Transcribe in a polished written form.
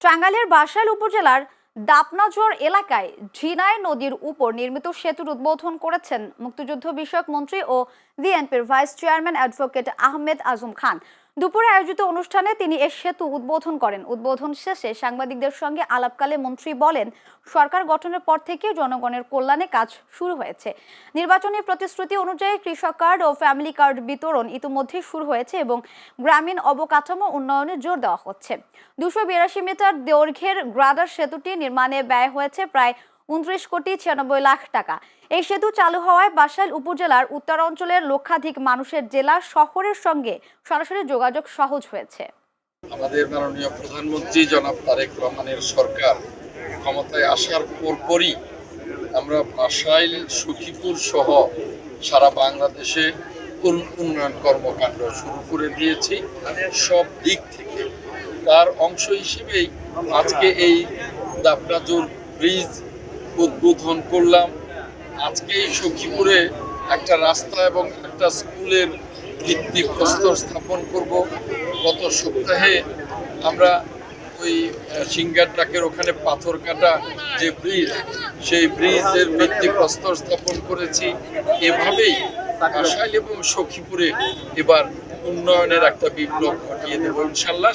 টাঙ্গাইলের বাসাইল উপজেলার দাপনাজোর এলাকায় ঝিনাই নদীর উপর নির্মিত সেতুর উদ্বোধন করেছেন মুক্তিযুদ্ধ বিষয়ক মন্ত্রী ও বিএনপির vice chairman advocate Ahmed Azam Khan. দুপুরে আয়োজিত অনুষ্ঠানে তিনি এ সেতু উদ্বোধন করেন। উদ্বোধন শেষে সাংবাদিকদের সঙ্গে আলাপকালে মন্ত্রী বলেন, সরকার গঠনের পর থেকে জনগণের কল্যাণে কাজ শুরু হয়েছে। নির্বাচনী প্রতিশ্রুতি অনুযায়ী কৃষক কার্ড ও ফ্যামিলি কার্ড বিতরণ ইতিমধ্যেই শুরু হয়েছে এবং গ্রামীণ অবকাঠামো উন্নয়নে জোর দেওয়া হচ্ছে। 282 মিটার দৈর্ঘ্যের গ্রাডার সেতুটি নির্মাণে ব্যয় হয়েছে প্রায় 29,96,00,000 টাকা। এই সেতু চালু হওয়ায় বাসাইল উপজেলার উত্তরাঞ্চলের লক্ষাধিক মানুষের জেলা শহরের সঙ্গে সরাসরি যোগাযোগ সহজ হয়েছে। আমাদের মাননীয় প্রধানমন্ত্রী জনাব তারেক রহমানের সরকার ক্ষমতায় আসার পরপরই আমরা বাসাইল, সখীপুর সহ সারা বাংলাদেশে উন্নয়ন কর্মকাণ্ড শুরু করে দিয়েছি সব দিক থেকে। তার অংশ হিসেবেই আজকে এই দাপনাজোর ব্রিজ উদ্বোধন করলাম। আজকে সখীপুরে একটা রাস্তা এবং একটা স্কুলের ভিত্তিপ্রস্তর স্থাপন করব। গত সপ্তাহে আমরা ওই সিঙ্গার ট্রাকের ওখানে পাথর কাটা যে ব্রিজ, সেই ব্রিজের ভিত্তিপ্রস্তর স্থাপন করেছি। এভাবেই বাসাইল এবং সখীপুরে এবার উন্নয়নের একটা বিপ্লব ঘটিয়ে দেব ইনশাল্লাহ।